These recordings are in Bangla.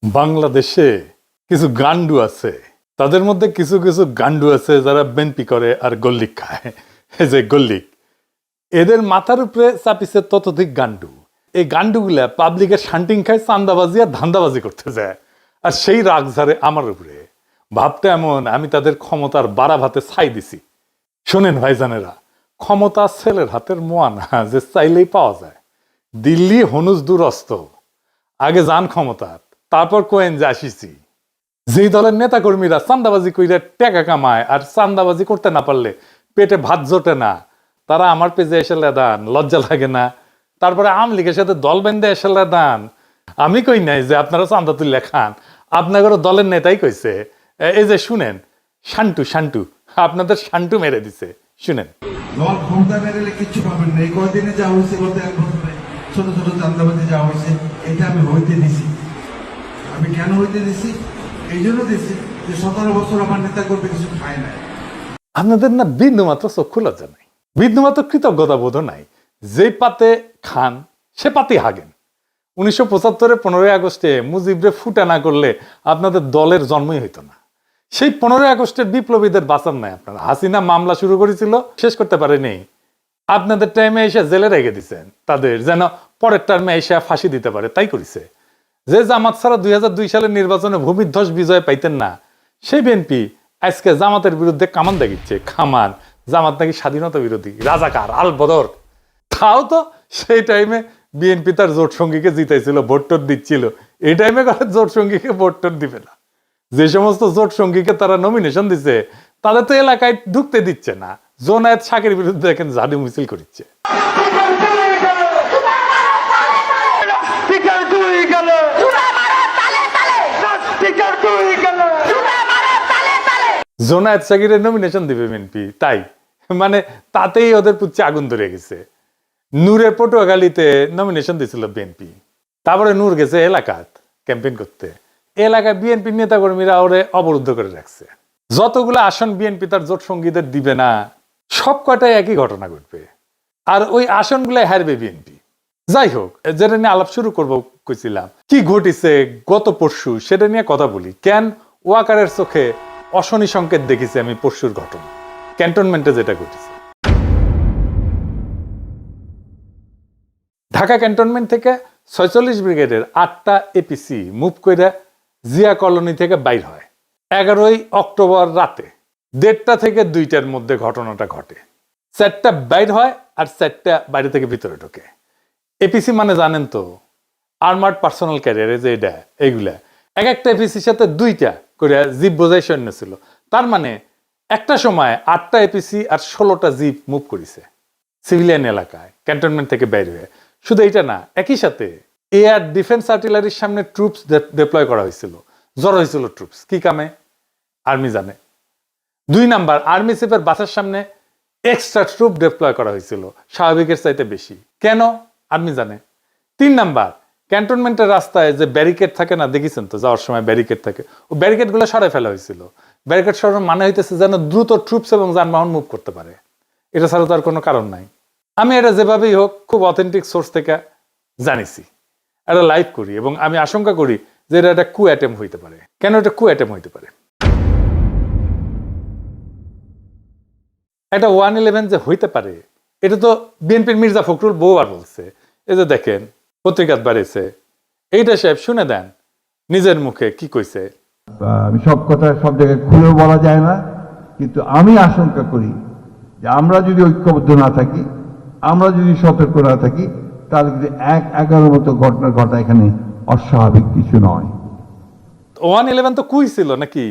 বাংলাদেশে কিছু গান্ডু আছে, তাদের মধ্যে কিছু কিছু গান্ডু আছে যারা বেনপি করে আর গল্লিক খায়। এই যে গল্লিক, এদের মাথার উপরে চাপিছে ততোধিক গান্ডু। এই গান্ডুগুলা পাবলিকের শান্টিং খায়, চান্দাবাজি আর ধান্দাবাজি করতে যায়, আর সেই রাগ ঝাড়ে আমার উপরে। ভাবতে এমন আমি তাদের ক্ষমতার বাড়া ভাতে ছাই দিছি। শোনেন ভাইজানেরা, ক্ষমতা ছেলের হাতের মোয়া না যে চাইলেই পাওয়া যায়। দিল্লি হনুজ দুরস্ত, আগে যান ক্ষমতার, তারপর কোয়েন যে আসিছি। যেই দলের নেতা কর্মীরা চান্দাবাজি কইরা টাকা কামায় আর চান্দাবাজি করতে না পারলে পেটে ভাত জোটে না, তারা আমার পেজে এসে লেদান, লজ্জা লাগে না? তারপরে আওয়ামী লীগের সাথে দল বেঁধে এসে লেদান। আমি কই নাই যে আপনারা চান্দা তুলে খান, আপনাদের দলের নেতাই কইছে। এই যে শুনেন, শান্টু শান্টু আপনাদের শান্টু মেরে দিছে, শুনেন। দল ক্ষমতা মেরে কিচ্ছু পাবেন না। এই কয়দিনে যা হয়েছে, গত এক বছরে ছোট ছোট চান্দাবাজি যা হয়েছে, এটা আমি হইতে দিছি। আমি কেন হইতে দিছি? এই জন্য দিছি যে 17 বছর আমার নেতা করবে কিছু খায় নাই। আপনাদের না বিন্দু মাত্র চক্ষু লজ্জা নাই, বিন্দু মাত্র কৃতজ্ঞতা বোধ নাই। যে পাতে খান সে পাতে হাগেন। 1975-এ 15ই আগস্টে মুজিবরে ফুটা না করলে আপনাদের দলের জন্মই হইতো না। সেই 15ই আগস্টের বিপ্লবীদের বাঁচান নাই আপনারা। হাসিনা মামলা শুরু করেছিল, শেষ করতে পারেনি। আপনাদের টাইমে এসে জেলে রেখে দিচ্ছেন তাদের, যেন পরের টার্মে এসে ফাঁসি দিতে পারে, তাই করেছে। যে জামাত ছাড়া 2002 সালের নির্বাচনে ভূমিধ্বস বিজয় পাইতেন না, সেই বিএনপি আজকে জামাতের বিরুদ্ধে কামান দেখিচ্ছে। খামান জামাত নাকি স্বাধীনতা বিরোধী, রাজাকার, আল বদর। তাও তো সেই টাইমে বিএনপি তার জোট সঙ্গীকে জিতাইছিল, ভোট টোট দিচ্ছিল। এই টাইমে জোট সঙ্গীকে ভোট টোট দিবে না। যে সমস্ত জোট সঙ্গীকে তারা নমিনেশন দিচ্ছে, তাদের তো এলাকায় ঢুকতে দিচ্ছে না। জোনায়েত শাকের বিরুদ্ধে দেখেন ঝাড়ু মিছিল করছে। জোনায়েত শাকিরের নমিনেশন দিবে বিএনপি, তাই মানে তাতেই ওদের পুচ্ছে আগুন ধরে গেছে। নূরের পটুয়াখালীতে নমিনেশন দিয়েছিল বিএনপি, তারপরে নূর গেছে এলাকাত ক্যাম্পেইন করতে। এলাকায় বিএনপি নেতা কর্মীরা ওরে অবরুদ্ধ করে রাখছে। যতগুলো আসন বিএনপি তার জোট সঙ্গীদের দিবে না, সব কটাই একই ঘটনা ঘটবে, আর ওই আসনগুলাই হারবে বিএনপি। যাই হোক, যেটা নিয়ে আলাপ শুরু করবো কইছিলাম, কি ঘটিছে গত পরশু সেটা নিয়ে কথা বলি। কেন ওয়াকারের চোখে অশনি সংকেত দেখেছি আমি পরশুর ঘটনা, ক্যান্টনমেন্টে যেটা ঘটেছে। ঢাকা ক্যান্টনমেন্ট থেকে 46 ব্রিগেডের 8টা এপিসি মুভ করে জিয়া কলোনি থেকে বাইর হয় 11ই অক্টোবর রাতে 1:30 থেকে 2টার মধ্যে ঘটনাটা ঘটে। 4টা বাইর হয় আর 4টা বাইরে থেকে ভিতরে ঢোকে। এপিসি মানে জানেন তো, আর্মার্ড পার্সোনাল ক্যারিয়ারে, যে এটা এইগুলা এক একটা এপিসির সাথে 2টা করে জিপ বোঝাই সৈন্য ছিল। তার মানে একটা সময় 8টা এপিসি আর 16টা জিপ মুভ করেছে সিভিলিয়ান এলাকায় ক্যান্টনমেন্ট থেকে বাইরে হয়ে। শুধু এটা না, একই সাথে এয়ার ডিফেন্স আর্টিলারির সামনে ট্রুপস ডিপ্লয় করা হয়েছিল। জড়ো হয়েছিল ট্রুপস, কি কামে আর্মি জানে। 2 নাম্বার, আর্মি চিফের বাসার সামনে এক্সট্রা ট্রুপ ডিপ্লয় করা হয়েছিল, স্বাভাবিকের চাইতে বেশি। কেন আর্মি জানে। 3 নাম্বার, ক্যান্টনমেন্টের রাস্তায় যে ব্যারিকেড থাকে না, দেখেছেন তো যাওয়ার সময় ব্যারিকেড থাকে, ও ব্যারিকেড গুলো সরাই ফেলা হয়েছিল। ব্যারিকেড সরানোর মানে হইতেছে যেন দ্রুত ট্রুপস এবং যানবাহন মুভ করতে পারে। এটা ছাড়া তো আর কোনো কারণ নাই। আমি এটা যেভাবেই হোক খুব অথেন্টিক সোর্স থেকে জানিছি, এটা লাইভ করি, এবং আমি আশঙ্কা করি যে এটা একটা কু অ্যাটেম্প হইতে পারে। কেন এটা কু অ্যাটেম্প হইতে পারে? একটা 111 যে হইতে পারে, এটা তো বিএনপির মির্জা ফখরুল বহুবার বলছে। এই যে দেখেন পত্রিকাত বাড়িছে, এইটা সাহেব শুনে দেন নিজের মুখে কি কইছে। আমি সব কথা সব জায়গায় খুলেও বলা যায় না, কিন্তু আমি আশঙ্কা করি যে আমরা যদি ঐক্যবদ্ধ না থাকি, আমরা যদি সতর্ক না থাকি, তাহলে কিন্তু 1-11 মতো ঘটনা ঘটা এখানে অস্বাভাবিক কিছু নয়। 111 তো কুই ছিল নাকি?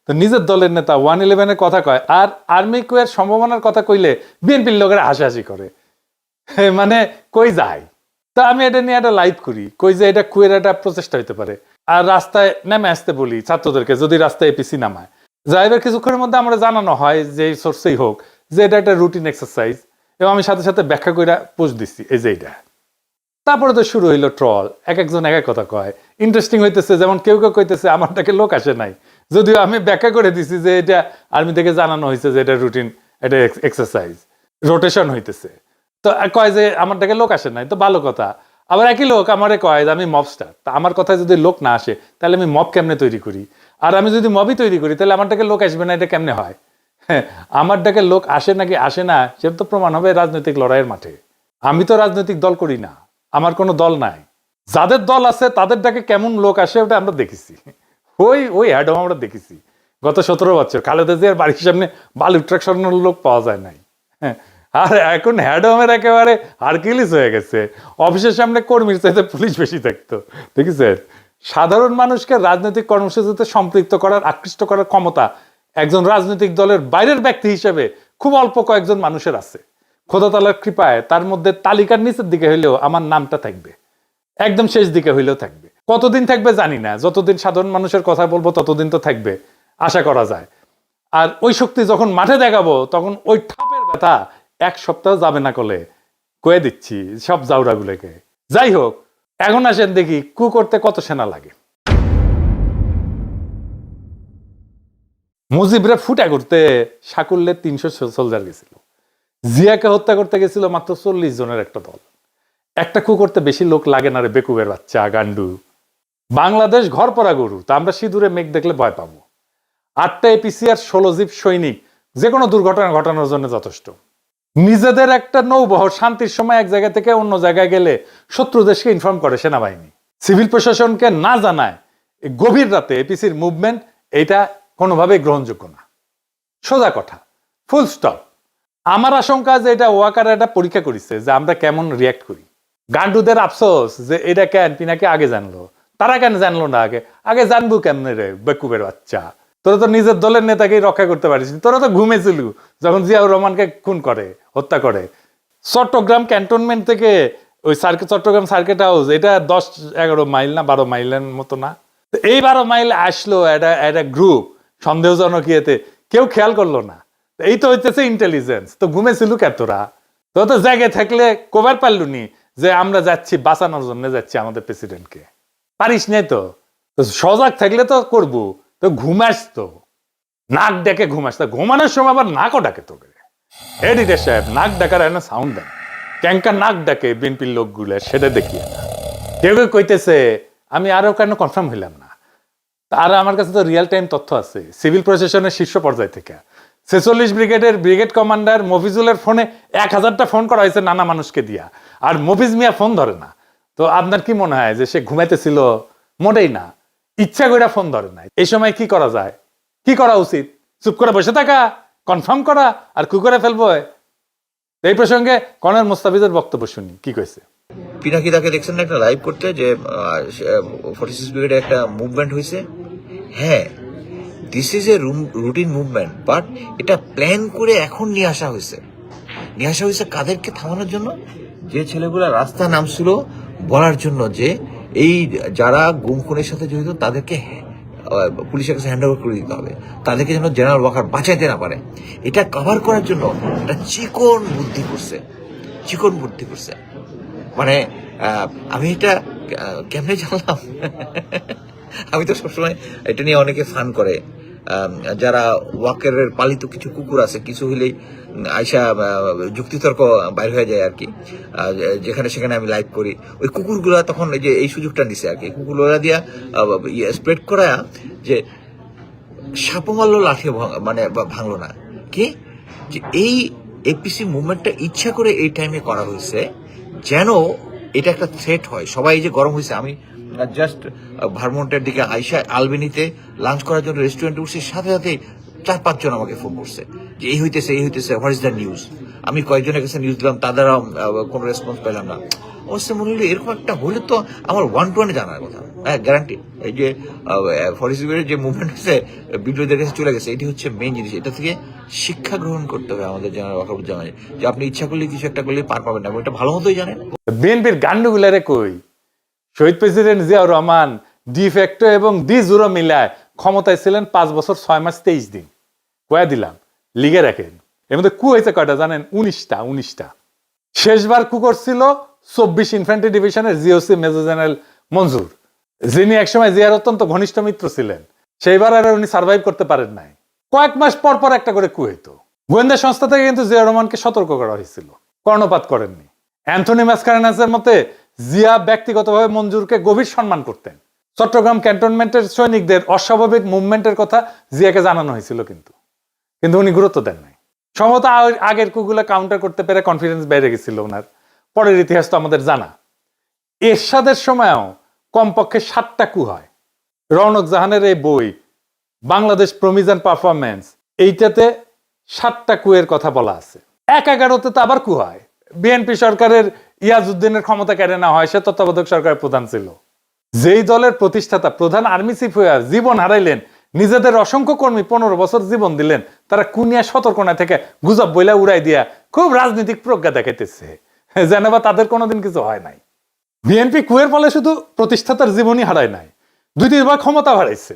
তো নিজের দলের নেতা 111-এর কথা কয়, আর আর্মি কুয়ের সম্ভাবনার কথা কইলে বিএনপির লোকেরা হাসাহাসি করে। মানে কই যায়। তা আমি এটা নিয়ে একটা লাইভ করি, কই যে এটা কুয়ের একটা প্রচেষ্টা হইতে পারে। আর রাস্তায় নেমে আসতে বলি ছাত্রদেরকে, যদি রাস্তায় এপিসি নামায়। যাইবার কিছুক্ষণের মধ্যে আমরা জানানো হয় যে সোর্সেই হোক যে এটা একটা রুটিন এক্সারসাইজ, এবং আমি সাথে সাথে ব্যাখ্যা করে পোস্ট দিচ্ছি এই যে এটা। তারপরে তো শুরু হইলো ট্রল, এক একজন এক এক কথা কয়। ইন্টারেস্টিং হইতেছে, যেমন কেউ কেউ কইতেছে আমারটাকে লোক আসে নাই, যদিও আমি ব্যাখ্যা করে দিছি যে এটা আর্মি থেকে জানানো হয়েছে যে এটা রুটিন, এটা এক্সারসাইজ, রোটেশন হইতেছে। তো কয় যে আমারটাকে লোক আসে নাই, তো ভালো কথা। আবার একই লোক আমারে কয় যে আমি মবস্টার, তা আমার কথায় যদি লোক না আসে তাহলে আমি মব কেমনে তৈরি করি, আর আমি যদি মবই তৈরি করি তাহলে আমার ডাকে লোক আসবে না, এটা কেমনে হয়? হ্যাঁ, আমার ডাকে লোক আসে নাকি আসে না সেটা তো প্রমাণ হবে রাজনৈতিক লড়াইয়ের মাঠে। আমি তো রাজনৈতিক দল করি না, আমার কোনো দল নাই। যাদের দল আছে তাদের ডাকে কেমন লোক আসে ওটা আমরা দেখেছি, ওই হ্যাডম আমরা দেখেছি গত 17 বছর। খালেদা জিয়ার বাড়ির সামনে বালু ট্রাক সরানোর লোক পাওয়া যায় নাই। হ্যাঁ, আর এখন হ্যাডমের একেবারে হারকিউলিস হয়ে গেছে, অফিসের সামনে কর্মীর চাইতে পুলিশ বেশি থাকতো। দেখেছেন, সাধারণ মানুষকে রাজনৈতিক কর্মসূচিতে সম্পৃক্ত করার, আকৃষ্ট করার ক্ষমতা একজন রাজনৈতিক দলের বাইরের ব্যক্তি হিসেবে খুব অল্প কয়েকজন মানুষের আছে। খোদা তাআলার কৃপায় তার মধ্যে তালিকার নিচের দিকে হইলেও আমার নামটা থাকবে, একদম শেষ দিকে হইলেও থাকবে। কতদিন থাকবে জানি না, যতদিন সাধারণ মানুষের কথা বলবো ততদিন তো থাকবে, আশা করা যায়। আর ওই শক্তি যখন মাঠে দেখাবো তখন ওই ঠাপের ব্যথা 1 সপ্তাহ যাবে না, কলে কয়ে দিচ্ছি সব জাউরাগুলোকে। যাই হোক, এখন আসেন দেখি কু করতে কত সেনা লাগে। মুজিবরে ফুটা করতে সাকুল্যে 300 সোলজার গেছিল, জিয়াকে হত্যা করতে গেছিল মাত্র 40 জনের একটা দল। একটা কু করতে বেশি লোক লাগে না রে বেকুবের বাচ্চা গান্ডু। বাংলাদেশ ঘর পড়া গরু, তা আমরা সিঁদুরে মেঘ দেখলে ভয় পাবো। 8টা এপিসি আর 16 জিপ সৈনিক যে কোনো দুর্ঘটনা ঘটানোর জন্য যথেষ্ট। নিজেদের একটা নৌবহর শান্তির সময় এক জায়গা থেকে অন্য জায়গায় গেলে শত্রু দেশকে ইনফর্ম করে সেনাবাহিনী, সিভিল প্রশাসনকে না জানায় গভীর রাতে এপিসির মুভমেন্ট, এটা কোনোভাবেই গ্রহণযোগ্য না। সোজা কথা, ফুল স্টপ। আমার আশঙ্কা যে এটা ওয়াকার একটা পরীক্ষা করেছে যে আমরা কেমন রিয়াক্ট করি। গান্ডুদের আফসোস যে এটা কেন পিনাকে আগে জানলো, তারা কেন জানলো না আগে? আগে জানবো কেমনে রে বেকুবের বাচ্চা, তোরা তো নিজের দলের নেতাকেই রক্ষা করতে পারিস, তোরা তো ঘুমেছিল যখন জিয়াউর রহমানকে খুন করে, হত্যা করে। চট্টগ্রাম ক্যান্টনমেন্ট থেকে ওই চট্টগ্রাম সার্কিট হাউস, এটা 10-11 মাইল না 12 মাইলের মতো না? এই 12 মাইল আসলো একটা গ্রুপ সন্দেহজনক ইয়েতে, কেউ খেয়াল করলো না। এই তো হইতেছে ইন্টেলিজেন্স। তো ঘুমেছিল কে তোরা? তো তো জায়গায় থাকলে কবার পারলুনি যে আমরা যাচ্ছি বাঁচানোর জন্য, যাচ্ছি আমাদের প্রেসিডেন্টকে? পারিস নাই তো। সজাগ থাকলে তো করবো, তো ঘুমাস তো, নাক ডেকে ঘুমাস। তা ঘুমানোর সময় আবার নাকও ডাকে তোকে। এডিটর সাহেব, নাক ডাকার একটা সাউন্ড দেন, ক্যাঙ্কা নাক ডাকে বিএনপির লোকগুলো, সেটা দেখিয়ে না। কেউ কেউ কইতেছে, আমি আরো কেন কনফার্ম হইলাম না, আর আমার কাছে তো রিয়েল টাইম তথ্য আছে সিভিল প্রশাসনের শীর্ষ পর্যায় থেকে। 46 ব্রিগেডের ব্রিগেড কমান্ডার মফিজুলের ফোনে 1000টা ফোন করা হয়েছে নানা মানুষকে দিয়া, আর মফিজ মিয়া ফোন ধরে না। তো আপনার কি মনে হয় যে সে ঘুমাইতেছিল? মোটেই না, ইচ্ছা করে ফোন ধরে না। এই সময় কি করা যায়, কি করা উচিত? চুপ করে বসে থাকা, কনফার্ম করা, আর কি করে ফেলবো? এই প্রসঙ্গে কর্নেল মোস্তাফিজের বক্তব্য শুনি, কি কইছে। পিনাকি তাকে দেখছেন না একটা লাইভ করতে, যে 46 ব্রিগেডে একটা মুভমেন্ট হয়েছে। হ্যাঁ, this is a routine movement, but এটা প্ল্যান করে এখন নিয়ে আসা হয়েছে। কাদেরকে থামানোর জন্য? যে ছেলেগুলা রাস্তা নামছিল বলার জন্য যে এই যারা গুম খুনের সাথে জড়িত তাদেরকে পুলিশের কাছে হ্যান্ড ওভার করে দিতে হবে, তাদেরকে যেন জেনারেল ওয়াকার বাঁচাইতে না পারে। এটা কভার করার জন্য একটা চিকন বুদ্ধি করছে। মানে আমি এটা কেমনে জানলাম? আমি তো সবসময় এটা নিয়ে অনেকে ফান করে, যারা ওয়াকারের পালিত কিছু কুকুর আছে, কিছু হইলেই আইসা যুক্তিতর্ক বাইর হয়ে যায় আর কি, যেখানে সেখানে আমি লাইভ করি। ওই কুকুরগুলা তখন এই যে এই সুযোগটা নিছে আর কি, কুকুরগুলা দিয়া স্প্রেড করা যে সাপও মারলো লাঠি মানে ভাঙলো না, কি যে এই এপিসি মুভমেন্টটা ইচ্ছা করে এই টাইমে করা হয়েছে যেন এটা একটা থ্রেট হয়। সবাই যে গরম হয়েছে, আমি জাস্ট ভারমন্টের দিকে আইসা আলবেনিতে লাঞ্চ করার জন্য রেস্টুরেন্টে উঠছি, সাথে সাথে 4-5 জন আমাকে ফোন করছে যে এই হইতেছে হোয়াট ইজ দ্য নিউজ। আমি কয়েকজনের কাছে নিউজ দিলাম, তাদেরও কোনো রেসপন্স পেলাম না। অবশ্যই মনে হলো এরকম একটা হলে তো আমার 1-to-1 জানার কথা। হ্যাঁ, গ্যারান্টি। এই যে 46 ব্রিগেডের যে মুভমেন্ট হচ্ছে বিদ্রোহীদের কাছে চলে গেছে, এটি হচ্ছে মেইন জিনিস। এটা থেকে শিক্ষা গ্রহণ করতে হবে আমাদের জেনারেল ওয়াকারুজ্জামান, যে আপনি ইচ্ছা করলে কিছু একটা করলে পার পাবেন না, এটা ভালো মতোই জানেন। বিএনপির গান্ডুগুলারে কই, শহীদ প্রেসিডেন্ট জিয়াউর রহমান ডিফ্যাক্টো এবং ডি জুরো মিলায় ক্ষমতায় ছিলেন 5 বছর 6 মাস 23 দিন। কয়া দিলাম, লিগে রাখেন। এর মধ্যে কু হয়েছে কয়টা জানেন? 19টা। শেষবার কু করছিল 24 ইনফ্যান্ট্রি ডিভিশনের জিওসি মেজর জেনারেল মঞ্জুর, যিনি একসময় জিয়ার অত্যন্ত ঘনিষ্ঠ মিত্র ছিলেন। সেইবার আর উনি সার্ভাইভ করতে পারেন নাই। কয়েক মাস পর পর একটা করে কু হইতো। গোয়েন্দা সংস্থা থেকে কিন্তু জিয়াউর রহমানকে সতর্ক করা হয়েছিল, কর্ণপাত করেননি। অ্যান্থনি ম্যাসকারেনাসের মতে জিয়া ব্যক্তিগতভাবে মঞ্জুরকে গভীর সম্মান করতেন। চট্টগ্রাম ক্যান্টনমেন্টের সৈনিকদের অস্বাভাবিক মুভমেন্টের কথা জিয়াকে জানানো হয়েছিল, কিন্তু উনি গুরুত্ব দেন নাই। সম্ভবত আগের কুগুলো কাউন্টার করতে পেরে কনফিডেন্স বেড়ে গেছিল ওনার। পরের ইতিহাস তো আমাদের জানা। এরশাদের সময়ও কমপক্ষে 7টা কু হয়। রওনক জাহানের এই বই বাংলাদেশ প্রমিস অ্যান্ড পারফরমেন্স, এইটাতে 7টা কুয়ের কথা বলা আছে। 11-তে তো আবার কু হয়। বিএনপি সরকারের ইয়াজউদ্দিনের ক্ষমতা কেড়ে নেওয়া হয়, সে তত্ত্বাবধায়ক সরকারের প্রধান ছিল। যেই দলের প্রতিষ্ঠাতা প্রধান আর্মি চিফ হয়ে জীবন হারাইলেন, নিজেদের অসংখ্য কর্মী 15 বছর জীবন দিলেন, তারা কুনিয়া সতর্কনা থেকে গুজব বইলা উড়াই দিয়া খুব রাজনৈতিক প্রজ্ঞা দেখাইতেছে, যেন বা তাদের কোনোদিন কিছু হয় নাই। বিএনপি কুয়ের ফলে শুধু প্রতিষ্ঠাতার জীবনই হারায় নাই, 2-3 বার ক্ষমতা হারাইছে।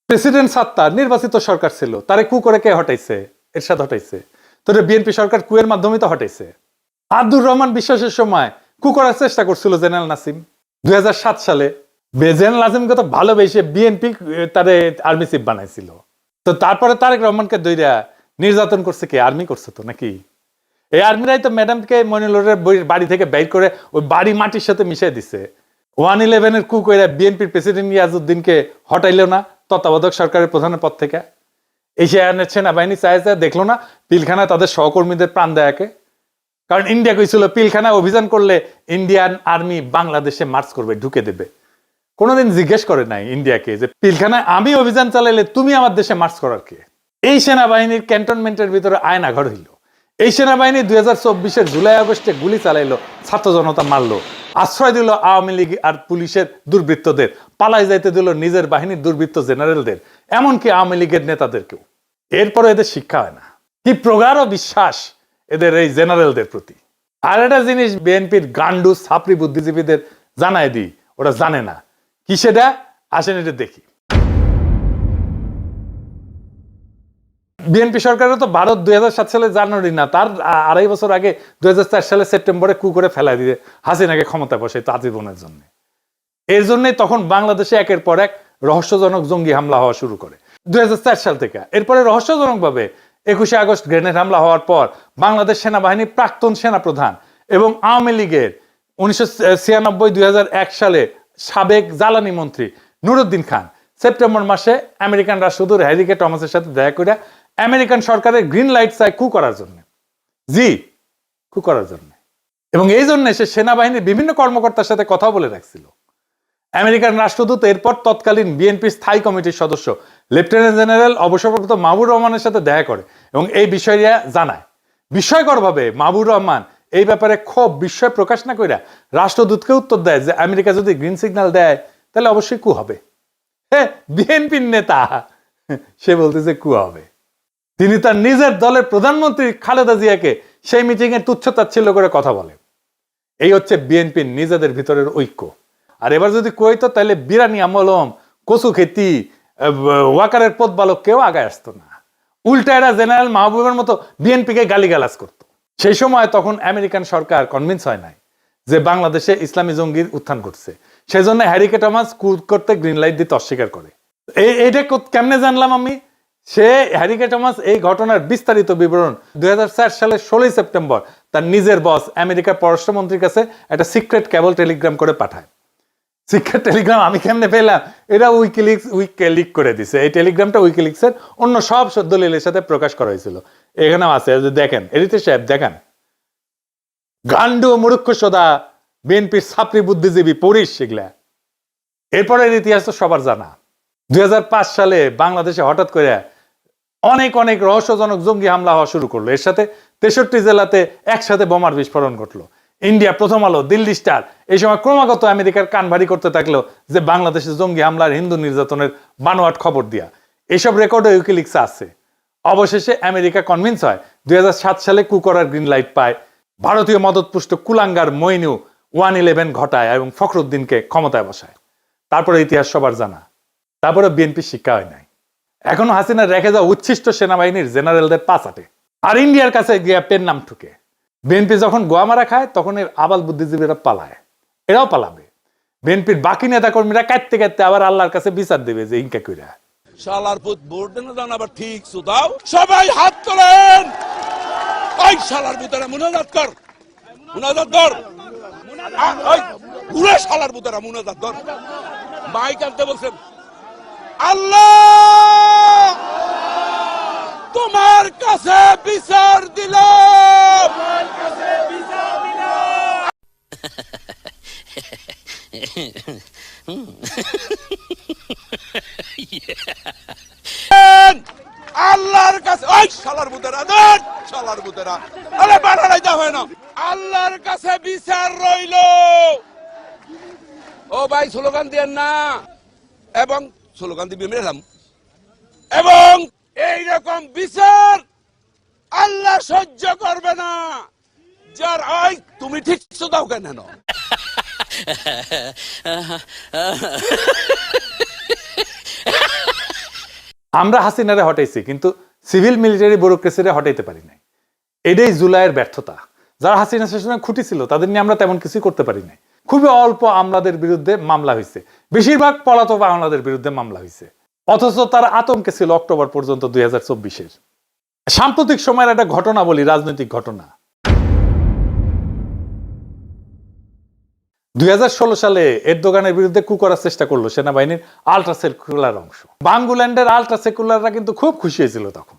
প্রেসিডেন্ট সাত্তার নির্বাচিত সরকার ছিল, তারে কু করে কে হটাইছে? এরশাদ হটাইছে। তোরে বিএনপি সরকার কুয়ের মাধ্যমে তো হটাইছে। আব্দুর রহমান বিশ্বাসের সময় কু করার চেষ্টা করছিল জেনারেল নাসিম 2007 সালে। জেনারেল নাসিমকে তো ভালোবেসে বিএনপি তারে আর্মি চিফ বানাইছিল। তো তারপরে তারেক রহমানকে দইরা নির্যাতন করছে কে? আর্মি করছে তো নাকি? এই আর্মিরাই তো ম্যাডামকে মনিলরের বাড়ি থেকে বের করে ওই বাড়ি মাটির সাথে মিশিয়ে দিছে। 111-এর কু করে বিএনপির প্রেসিডেন্ট ইয়াজউদ্দিনকে হটাইলো না তত্ত্বাবধায়ক সরকারের প্রধানের পদ থেকে। এই সেনাবাহিনী চাইছে, দেখলো না পিলখানায় তাদের সহকর্মীদের প্রাণ দেয়াকে? কারণ ইন্ডিয়া কইছিল পিলখানায় অভিযান করলে ইন্ডিয়ান আর্মি বাংলাদেশে মার্চ করবে, ঢুকে দেবে। কোনোদিন জিজ্ঞেস করে নাই ইন্ডিয়াকে যে পিলখানায় আমি অভিযান চালাইলে তুমি আমার দেশে মার্চ করার কে? এই সেনাবাহিনীর ক্যান্টনমেন্টের ভিতরে আয়নাঘর হইল। এই সেনাবাহিনী 2024-এর জুলাই আগস্টে গুলি চালাইলো, ছাত্র জনতা মারলো, আশ্রয় দিল আওয়ামী লীগ আর পুলিশের দুর্বৃত্তদের, পালাই যাইতে দিল নিজের বাহিনীর দুর্বৃত্ত জেনারেলদের, এমনকি আওয়ামী লীগের নেতাদেরকেও। এরপরে এদের শিক্ষা হয় না। কি প্রগাঢ় বিশ্বাস এদের এই জেনারেলদের প্রতি। আর একটা জিনিস বিএনপির গান্ডু ছাপরি বুদ্ধিজীবীদের জানাই দিই, ওরা জানে না কি সেটা। আসেন এটা দেখি। বিএনপি সরকারও তো ভারত 2007 সালে জানুয়ারি না, তার 2.5 বছর আগে 2004 সালে সেপ্টেম্বরে কু করে ফেলা দিয়ে হাসিনাকে ক্ষমতা বসাইতো আজীবনের জন্য। এর জন্যই তখন বাংলাদেশে একের পর এক রহস্যজনক জঙ্গি হামলা হওয়া শুরু করে 2004 সাল থেকে। এরপরে রহস্যজনকভাবে 21শে আগস্ট গ্রেনেড হামলা হওয়ার পর বাংলাদেশ সেনাবাহিনীর প্রাক্তন সেনাপ্রধান এবং আওয়ামী লীগের 1996-2001 সালে সাবেক জ্বালানি মন্ত্রী নুরুদ্দিন খান সেপ্টেম্বর মাসে আমেরিকান রাষ্ট্রদূত হ্যারি কে টমাসের সাথে দেখা করে আমেরিকান সরকারের গ্রিন লাইট চায় কু করার জন্য। কু করার জন্য। এবং এই জন্য সে সেনাবাহিনীর বিভিন্ন কর্মকর্তার সাথে কথা বলে রাখছিল। আমেরিকান রাষ্ট্রদূত এরপর তৎকালীন বিএনপি স্থায়ী কমিটির সদস্য লেফটেন্যান্ট জেনারেল অবসরপ্রাপ্ত মাহবুর রহমানের সাথে দেখা করে এবং এই বিষয়টা জানায়। বিস্ময়করভাবে মাহবুর রহমান এই ব্যাপারে খুব বিস্ময় প্রকাশ না কইরা রাষ্ট্রদূতকে উত্তর দেয় যে আমেরিকা যদি গ্রিন সিগন্যাল দেয় তাহলে অবশ্যই কু হবে। হ্যাঁ, বিএনপির নেতা সে বলতেছে কু হবে। তিনি তার নিজের দলের প্রধানমন্ত্রী খালেদা জিয়াকে সেই মিটিং এ তুচ্ছতাচ্ছিল্য করে কথা বলেন। এই হচ্ছে বিএনপির নিজেদের ভিতরের ঐক্য। আর এবার যদি কইতো তাহলে বিরানি আমলম, কচু খেতি, ওয়াকারের পথবালক কেউ আগায় আসতো না। উল্টা এরা জেনারেল মাহবুবের মতো বিএনপিকে গালিগালাজ করত। সেই সময় তখন আমেরিকান সরকার কনভিন্স হয় নাই যে বাংলাদেশে ইসলামী জঙ্গির উত্থান ঘটছে। সেই জন্য হ্যারি কে টমাস কু করতে গ্রিন লাইট দিতে অস্বীকার করে। এইটা কেমনে জানলাম আমি? সে হ্যারি কে টমাস এই ঘটনার বিস্তারিত বিবরণ 2004 সালের 16 সেপ্টেম্বর তার নিজের বস আমেরিকার পররাষ্ট্রমন্ত্রীর কাছে একটা সিক্রেট কেবল টেলিগ্রাম করে পাঠায়। সিক্রেট টেলিগ্রাম আমি কেমনে পেলাম? এটা উইকিলিক করে দিছে। এই টেলিগ্রামটা উইকিলিক্সের অন্য সব দলিলের সাথে প্রকাশ করা হয়েছিল। এখানেও আছে, দেখেন এডিটর সাহেব দেখেন। গান্ডু মূর্খ সদা বিএনপির ছাত্রী বুদ্ধিজীবী পড়িস সেগুলা। এরপরের ইতিহাস তো সবার জানা। 2005 সালে বাংলাদেশে হঠাৎ করে অনেক রহস্যজনক জঙ্গি হামলা হওয়া শুরু করলো। এর সাথে 63 জেলাতে একসাথে বোমার বিস্ফোরণ ঘটলো। ইন্ডিয়া, প্রথম আলো, দিল্লি স্টার এই সময় ক্রমাগত আমেরিকার কান ভারী করতে থাকলো যে বাংলাদেশে জঙ্গি হামলার, হিন্দু নির্যাতনের বানোয়াট খবর দিয়া। এইসব রেকর্ডে উইকিলিক্সে আছে। অবশেষে আমেরিকা কনভিন্স হয়। 2007 সালে কু করার গ্রিন লাইট পায়। ভারতীয় মদতপুষ্ট কুলাঙ্গার মইনু 111 ঘটায় এবং ফখরুদ্দিনকে ক্ষমতায় বসায়। তারপরে ইতিহাস সবার জানা। তারপরে বিএনপি শিক্ষা হয় নাই। এখনো হাসিনা রেখে যাওয়া উচ্ছিষ্ট সেনাবাহিনীর জেনারেলদের পাচাটে আর ইন্ডিয়ার কাছে গিয়া পেন নাম ঠুকে। বিএনপি যখন গোয়া মারা খায় তখন এর আবাল বুদ্ধিজীবীরা পালায়, এরাও পালাবে। বিএনপির বাকি নেতা কর্মীরা কাটতে কাটতে আবার আল্লাহর কাছে বিচার দেবে যে ইনকা কইরা শালার পুত ভোট দেন না আবার ঠিক সুদাও। সবাই হাত তোলেন। ওই শালার পুতরা মুনাজাত কর। পুরো শালার বুতারা মুনাজাত ধর মাইক আনতে বলছেন আল্লাহ তোমার কাছে বিচার দিলাম আল্লাহর কাছে ওই শালার বুতেরা ধর শালার বুতেরা আরে বাড়াই দা হয় না আল্লাহর কাছে বিচার রইল ও ভাই স্লোগান দেন না এবং স্লোগান দিবি মেরাম এবং এই রকম বিচার আল্লাহ সহ্য করবে না যার ওই তুমি ঠিক দাও কেন আমরা হাসিনারে হটাইছি কিন্তু সিভিল মিলিটারি ব্যুরোক্রেসিরে হটাইতে পারি নাই। এটাই জুলাইয়ের ব্যর্থতা। যারা হাসিনা শাসনে খুঁটি ছিল তাদের নিয়ে আমরা তেমন কিছুই করতে পারি নাই। খুবই অল্প আমলাদের বিরুদ্ধে মামলা হয়েছে, বেশিরভাগ পলাতক আমলাদের বিরুদ্ধে মামলা হয়েছে, অথচ তারা আতঙ্কে ছিল অক্টোবর পর্যন্ত 2024-এর। সাম্প্রতিক সময়ের একটা ঘটনা বলি, রাজনৈতিক ঘটনা। 2016 সালে এরদোগানের বিরুদ্ধে কু করার চেষ্টা করলো সেনাবাহিনীর আলট্রা সেকুলার অংশ। বাঙ্গুল্যান্ডের আলট্রা সেকুলাররা কিন্তু খুব খুশি হয়েছিল তখন।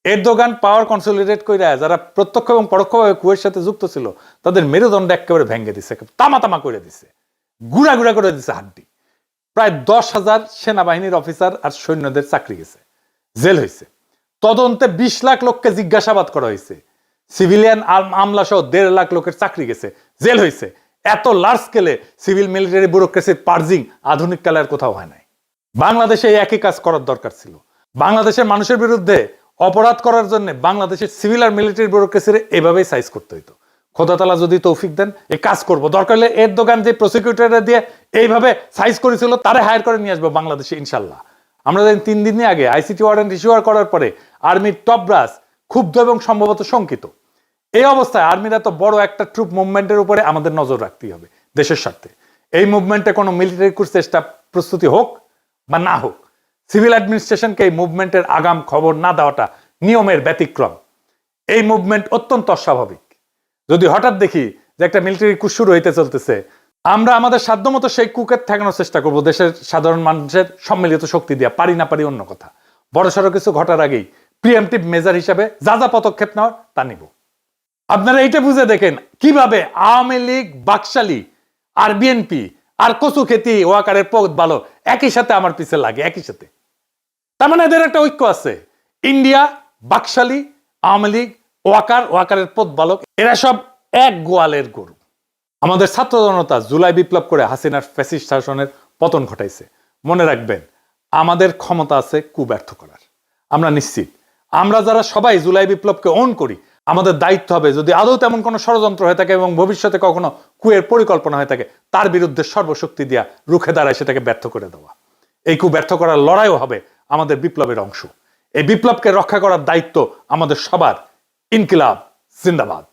এরদোগান পাওয়ার কনসলিডেট করে যারা প্রত্যক্ষ এবং পরোক্ষভাবে কুয়ের সাথে যুক্ত ছিল তাদের মেরুদণ্ড একেবারে ভেঙে দিছে, তামা তামা করে দিছে, গুড়া গুড়া করে দিছে হাড্ডি। প্রায় 10,000 সেনাবাহিনীর অফিসার আর সৈন্যদের চাকরি গেছে, জেল হয়েছে। তদন্তে 20 লাখ লোককে জিজ্ঞাসাবাদ করা হয়েছে, সিভিলিয়ান আমলা সহ 1.5 লাখ লোকের চাকরি গেছে, জেল হয়েছে। এত লার্জ স্কেলে সিভিল মিলিটারি ব্যুরোক্রেসির পার্জিং আধুনিক কালে আর কোথাও হয় নাই। বাংলাদেশে একই কাজ করার দরকার ছিল। বাংলাদেশের মানুষের বিরুদ্ধে অপরাধ করার জন্য বাংলাদেশের সিভিল আর মিলিটারি ব্যুরোক্রেসির এভাবেই সাইজ করতে হইতো। খোদা তাআলা যদি তৌফিক দেন এই কাজ করব, দরকার হলে এরদোগান যে প্রসিকিউটররা দিয়ে এইভাবে সাইজ করেছিল তারে হায়ার করে নিয়ে আসবো বাংলাদেশে ইনশাল্লাহ। আমরা 3 দিন আগে আইসিটি ওয়ারেন্ট ইস্যুয়ার করার পরে আর্মির টপ ব্রাস ক্ষুব্ধ এবং সম্ভবত শঙ্কিত। এই অবস্থায় আর্মির এত বড় একটা ট্রুপ মুভমেন্টের উপরে আমাদের নজর রাখতেই হবে দেশের স্বার্থে। এই মুভমেন্টে কোনো মিলিটারি কোর্স চেষ্টা প্রস্তুতি হোক বা না হোক, সিভিল অ্যাডমিনিস্ট্রেশনকে এই মুভমেন্টের আগাম খবর না দেওয়াটা নিয়মের ব্যতিক্রম। এই মুভমেন্ট অত্যন্ত অস্বাভাবিক। যদি হঠাৎ দেখি যে একটা মিলিটারি কুশ শুরু হইতে চলতেছে, আমরা আমাদের সাধ্যমতো সেই কুকের ঠেকানোর চেষ্টা করব দেশের সাধারণ মানুষের সম্মিলিত শক্তি দিয়া। পারি না পারি অন্য কথা, বড়সড় কিছু ঘটার আগেই প্রিএমটিভ মেজার হিসাবে যা যা পদক্ষেপ নেওয়ার তা নিব। আপনারা এইটা বুঝে দেখেন কিভাবে আওয়ামী লীগ, বাকশালী আর বিএনপি আর কচু খেতি ওয়াকারের পথ ভালো একই সাথে আমার পিছে লাগে, একই সাথে। তার মানে এদের একটা ঐক্য আছে। ইন্ডিয়া, বাকশালী, আওয়ামী লীগ, ওয়াকারের পথ বালক, এরা সব এক গোয়ালের গরু। আমাদের ছাত্র জনতা জুলাই বিপ্লব করে হাসিনার ফ্যাসিস্ট শাসনের পতন ঘটাইছে। মনে রাখবেন, আমাদের ক্ষমতা আছে কু ব্যর্থ করার। আমরা নিশ্চিত আমরা যারা সবাই জুলাই বিপ্লবকে অন করি, আমাদের দায়িত্ব হবে যদি আদৌ তেমন কোনো ষড়যন্ত্র হয়ে থাকে এবং ভবিষ্যতে কখনো কুয়ের পরিকল্পনা হয়ে থাকে তার বিরুদ্ধে সর্বশক্তি দিয়া রুখে দাঁড়ায় সেটাকে ব্যর্থ করে দেওয়া। এই কু ব্যর্থ করার লড়াইও হবে আমাদের বিপ্লবের অংশ। এই বিপ্লবকে রক্ষা করার দায়িত্ব আমাদের সবার। ইনকিলাব জিন্দাবাদ।